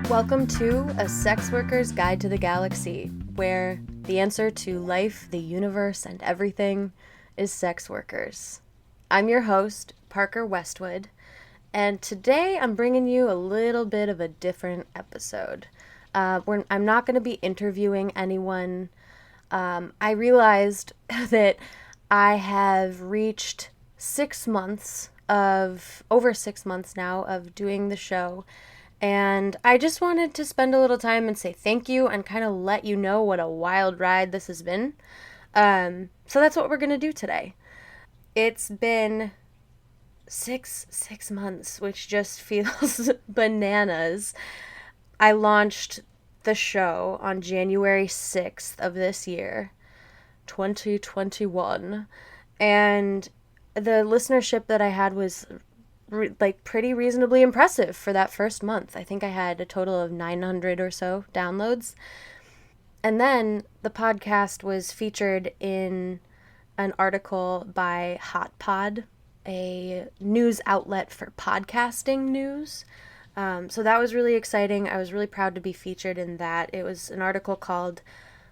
Welcome to A Sex Worker's Guide to the Galaxy, where the answer to life, the universe, and everything is sex workers. I'm your host, Parker Westwood, and today I'm bringing you a little bit of a different episode. I'm not going to be interviewing anyone. I realized that I have reached over 6 months now of doing the show. And I just wanted to spend a little time and say thank you and kind of let you know what a wild ride this has been. So that's what we're going to do today. It's been six months, which just feels bananas. I launched the show on January 6th of this year, 2021. And the listenership that I had was pretty reasonably impressive for that first month. I think I had a total of 900 or so downloads. And then the podcast was featured in an article by Hot Pod, a news outlet for podcasting news. So that was really exciting. I was really proud to be featured in that. It was an article called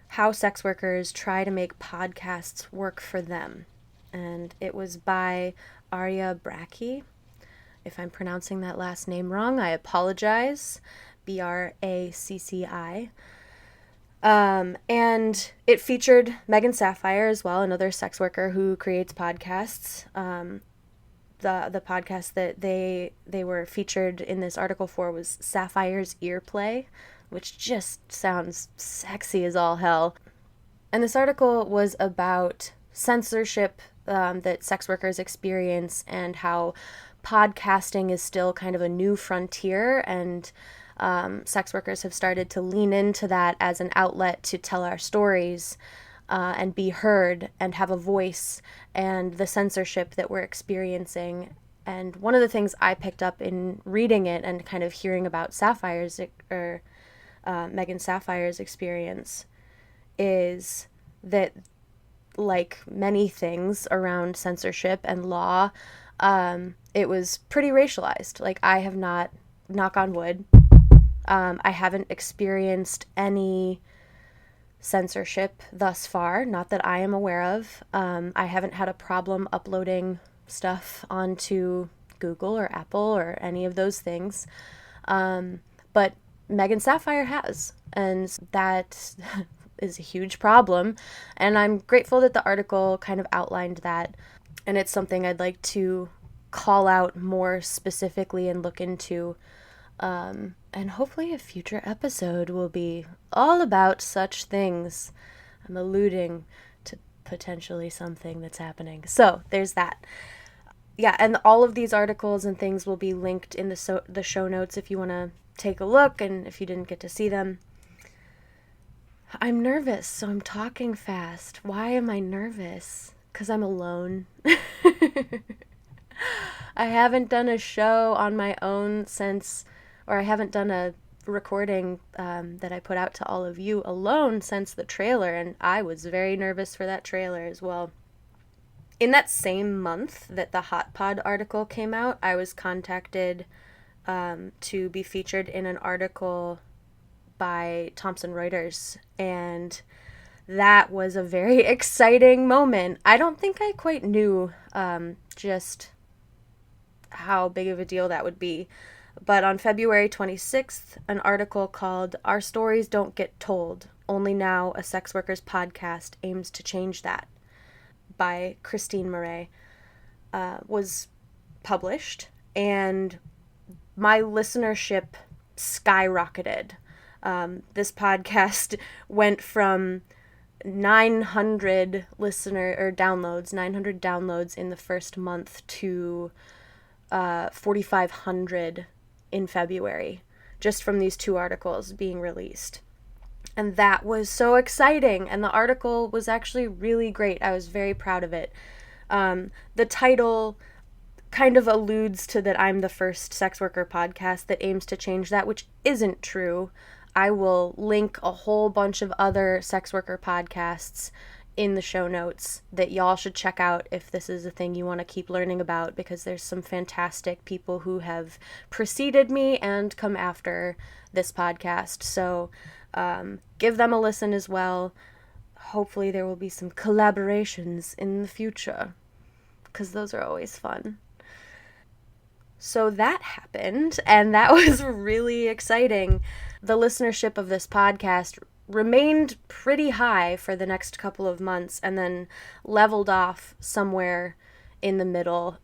How Sex Workers Try to Make Podcasts Work for Them. And it was by Arya Bracchi. If I'm pronouncing that last name wrong, I apologize. Bracci. And it featured Megan Sapphire as well, another sex worker who creates podcasts. The podcast that they were featured in this article for was Sapphire's Earplay, which just sounds sexy as all hell. And this article was about censorship that sex workers experience and how podcasting is still kind of a new frontier, and sex workers have started to lean into that as an outlet to tell our stories and be heard and have a voice, and the censorship that we're experiencing. And one of the things I picked up in reading it and kind of hearing about Megan Sapphire's experience is that, like many things around censorship and law, it was pretty racialized. Like, I have not, knock on wood, I haven't experienced any censorship thus far, not that I am aware of. I haven't had a problem uploading stuff onto Google or Apple or any of those things. But Megan Sapphire has, and that is a huge problem. And I'm grateful that the article kind of outlined that. And it's something I'd like to call out more specifically and look into. And hopefully a future episode will be all about such things. I'm alluding to potentially something that's happening. So there's that. Yeah, and all of these articles and things will be linked in the show notes if you want to take a look and if you didn't get to see them. I'm nervous, so I'm talking fast. Why am I nervous? Because I'm alone. I haven't done a show on my own I haven't done a recording that I put out to all of you alone since the trailer, and I was very nervous for that trailer as well. In that same month that the Hot Pod article came out, I was contacted to be featured in an article by Thomson Reuters, and that was a very exciting moment. I don't think I quite knew just how big of a deal that would be. But on February 26th, an article called Our Stories Don't Get Told, Only Now a Sex Workers Podcast Aims to Change That, by Christine Murray, was published, and my listenership skyrocketed. This podcast went from 900 downloads in the first month to 4,500 in February, just from these two articles being released. And that was so exciting, and the article was actually really great. I was very proud of it. The title kind of alludes to that I'm the first sex worker podcast that aims to change that, which isn't true. I will link a whole bunch of other sex worker podcasts in the show notes that y'all should check out if this is a thing you want to keep learning about, because there's some fantastic people who have preceded me and come after this podcast. So give them a listen as well. Hopefully there will be some collaborations in the future, because those are always fun. So that happened, and that was really exciting. The listenership of this podcast remained pretty high for the next couple of months and then leveled off somewhere in the middle,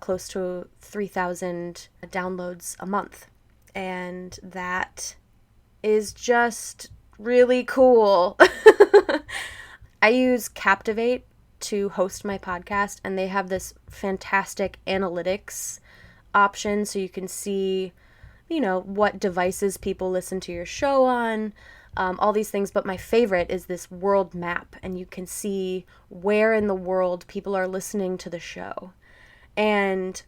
close to 3,000 downloads a month. And that is just really cool. I use Captivate to host my podcast, and they have this fantastic analytics option so you can see, what devices people listen to your show on, all these things. But my favorite is this world map, and you can see where in the world people are listening to the show. And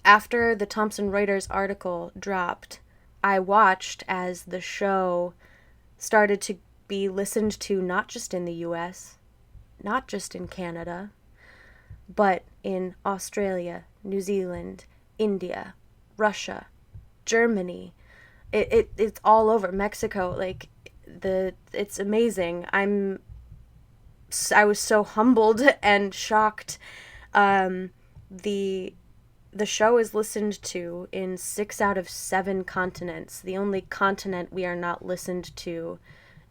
after the Thomson Reuters article dropped, I watched as the show started to be listened to not just in the US, not just in Canada, but in Australia, New Zealand, India, Russia, Germany. It's all over. Mexico. Like, it's amazing. I was so humbled and shocked. The show is listened to in 6 out of 7 continents. The only continent we are not listened to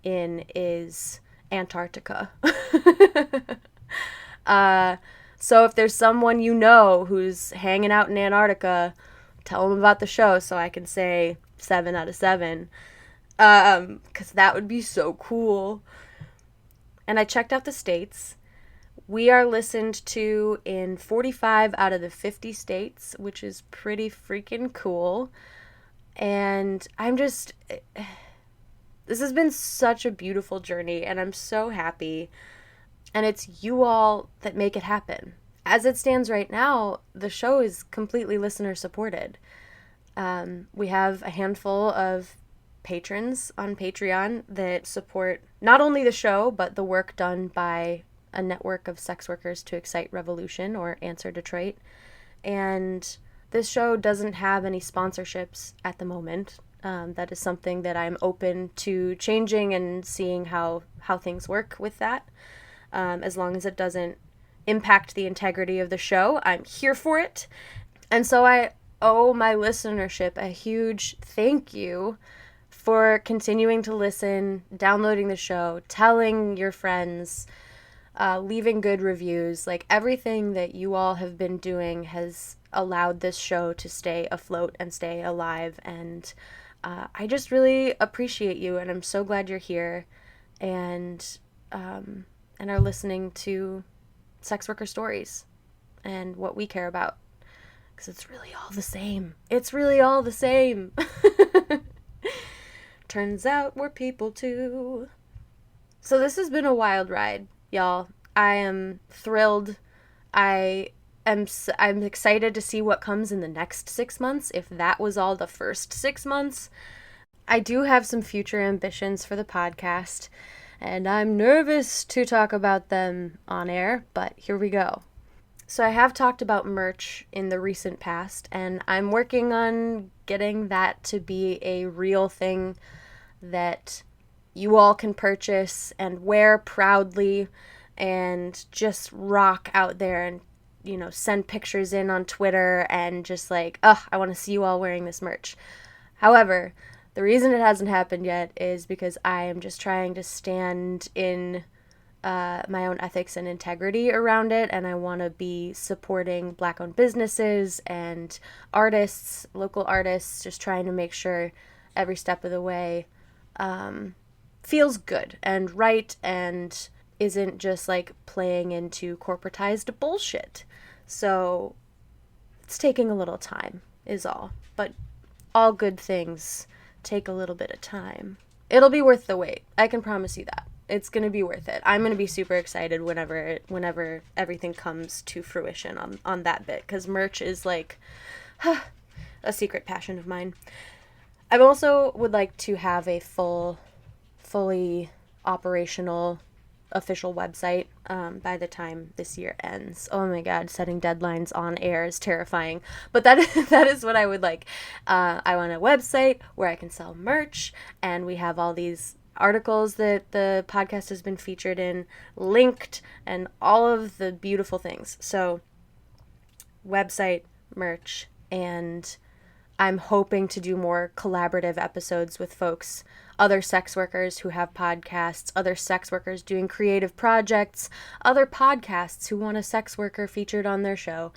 in is Antarctica. So if there's someone who's hanging out in Antarctica, tell them about the show so I can say 7 out of 7. Because that would be so cool. And I checked out the states. We are listened to in 45 out of the 50 states, which is pretty freaking cool. And this has been such a beautiful journey, and I'm so happy. And it's you all that make it happen. As it stands right now, the show is completely listener supported. We have a handful of patrons on Patreon that support not only the show, but the work done by a network of sex workers to excite revolution, or Answer Detroit. And this show doesn't have any sponsorships at the moment. That is something that I'm open to changing and seeing how things work with that. As long as it doesn't impact the integrity of the show, I'm here for it. And so I owe my listenership a huge thank you for continuing to listen, downloading the show, telling your friends, leaving good reviews. Like, everything that you all have been doing has allowed this show to stay afloat and stay alive. And I just really appreciate you, and I'm so glad you're here and are listening to sex worker stories and what we care about, because it's really all the same. It's really all the same. Turns out we're people too. So this has been a wild ride, y'all. I am thrilled. I'm excited to see what comes in the next 6 months, if that was all the first 6 months. I do have some future ambitions for the podcast, and I'm nervous to talk about them on air, but here we go. So I have talked about merch in the recent past, and I'm working on getting that to be a real thing that you all can purchase and wear proudly and just rock out there and, send pictures in on Twitter and just like, I want to see you all wearing this merch. However, the reason it hasn't happened yet is because I am just trying to stand in my own ethics and integrity around it, and I want to be supporting Black-owned businesses and artists, local artists, just trying to make sure every step of the way feels good and right and isn't just like playing into corporatized bullshit. So it's taking a little time is all, but all good things take a little bit of time. It'll be worth the wait. I can promise you that. It's going to be worth it. I'm going to be super excited whenever everything comes to fruition on that bit, because merch is like a secret passion of mine. I also would like to have a fully operational official website by the time this year ends. Oh my God, setting deadlines on air is terrifying. But that is what I would like. I want a website where I can sell merch, and we have all these articles that the podcast has been featured in, linked, and all of the beautiful things. So, website, merch, and I'm hoping to do more collaborative episodes with folks, other sex workers who have podcasts, other sex workers doing creative projects, other podcasts who want a sex worker featured on their show.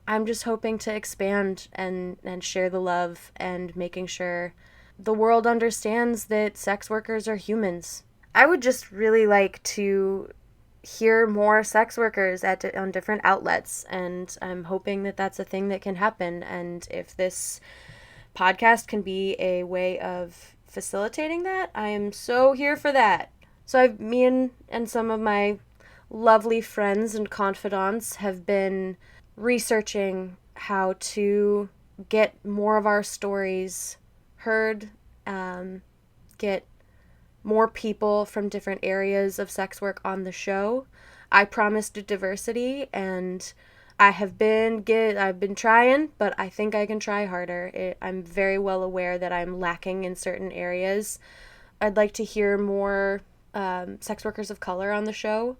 I'm just hoping to expand and share the love and making sure the world understands that sex workers are humans. I would just really like to hear more sex workers on different outlets, and I'm hoping that that's a thing that can happen. And if this podcast can be a way of facilitating that, I am so here for that. So me and some of my lovely friends and confidants have been researching how to get more of our stories heard, get more people from different areas of sex work on the show. I promised diversity, and I've been trying, but I think I can try harder. I'm very well aware that I'm lacking in certain areas. I'd like to hear more sex workers of color on the show.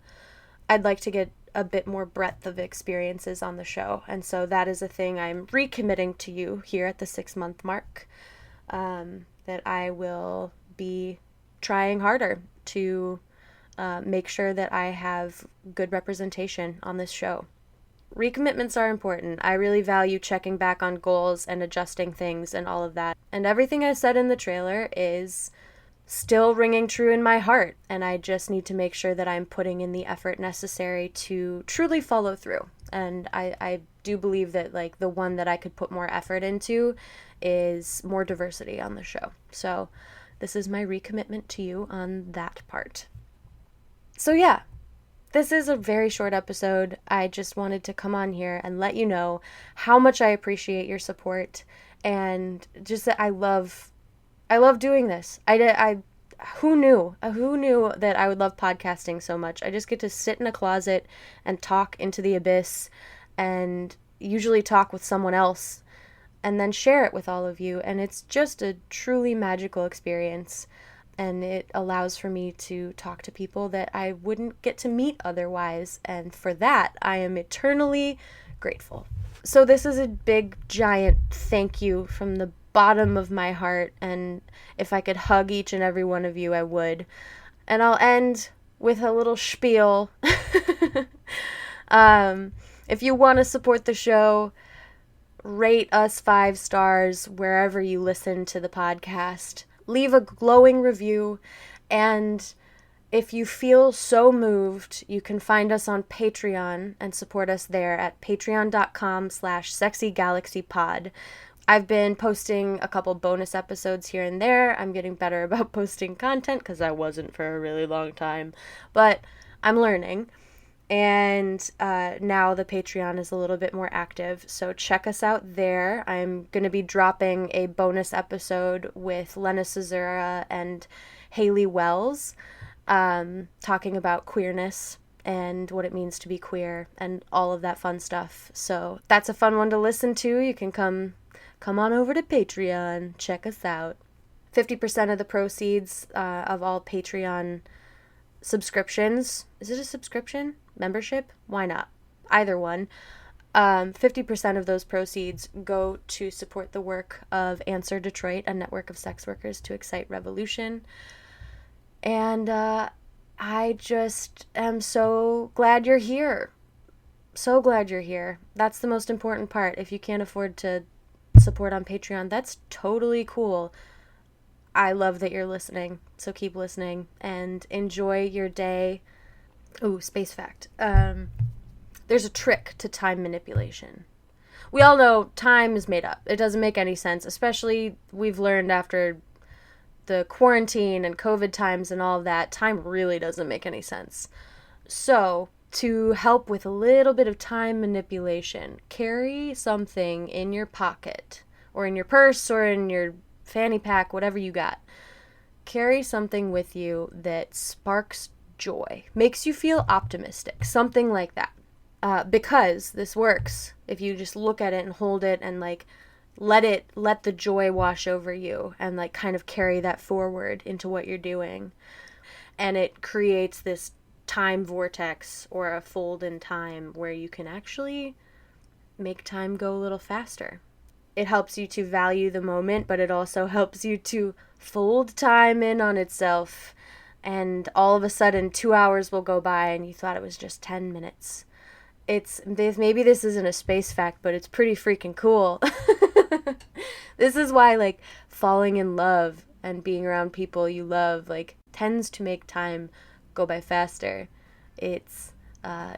I'd like to get a bit more breadth of experiences on the show, and so that is a thing I'm recommitting to you here at the 6-month mark, that I will be trying harder to make sure that I have good representation on this show. Recommitments are important. I really value checking back on goals and adjusting things and all of that. And everything I said in the trailer is still ringing true in my heart, and I just need to make sure that I'm putting in the effort necessary to truly follow through. And I do believe that, like, the one that I could put more effort into is more diversity on the show. So this is my recommitment to you on that part. So yeah, this is a very short episode. I just wanted to come on here and let you know how much I appreciate your support, and just that I love doing this. Who knew that I would love podcasting so much? I just get to sit in a closet and talk into the abyss, and usually talk with someone else, and then share it with all of you. And it's just a truly magical experience. And it allows for me to talk to people that I wouldn't get to meet otherwise. And for that, I am eternally grateful. So this is a big, giant thank you from the bottom of my heart. And if I could hug each and every one of you, I would. And I'll end with a little spiel. If you want to support the show, rate us 5 stars wherever you listen to the podcast. Leave a glowing review, and if you feel so moved, you can find us on Patreon and support us there at patreon.com/sexygalaxypod. I've been posting a couple bonus episodes here and there. I'm getting better about posting content because I wasn't for a really long time, but I'm learning. And now the Patreon is a little bit more active, so check us out there. I'm going to be dropping a bonus episode with Lena Cesura and Haley Wells, talking about queerness and what it means to be queer and all of that fun stuff. So that's a fun one to listen to. You can come on over to Patreon, check us out. 50% of the proceeds of all Patreon subscriptions. Is it a subscription? Membership? Why not? Either one. 50% of those proceeds go to support the work of Answer Detroit, a network of sex workers to excite revolution. And I just am so glad you're here. So glad you're here. That's the most important part. If you can't afford to support on Patreon, that's totally cool. I love that you're listening, so keep listening and enjoy your day. Ooh, space fact. There's a trick to time manipulation. We all know time is made up. It doesn't make any sense, especially we've learned after the quarantine and COVID times and all of that. Time really doesn't make any sense. So, to help with a little bit of time manipulation, carry something in your pocket or in your purse or in your fanny pack, whatever you got. Carry something with you that sparks joy, makes you feel optimistic, something like that. Because this works if you just look at it and hold it and like let the joy wash over you and like kind of carry that forward into what you're doing. And it creates this time vortex or a fold in time where you can actually make time go a little faster. It helps you to value the moment, but it also helps you to fold time in on itself. And all of a sudden, 2 hours will go by and you thought it was just 10 minutes. Maybe this isn't a space fact, but it's pretty freaking cool. This is why, like, falling in love and being around people you love, like, tends to make time go by faster. It's,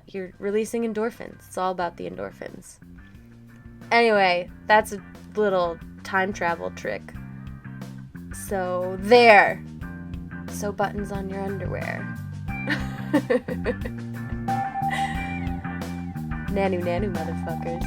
you're releasing endorphins. It's all about the endorphins. Anyway, that's a little time travel trick. So, there. Sew buttons on your underwear. Nanu nanu, motherfuckers.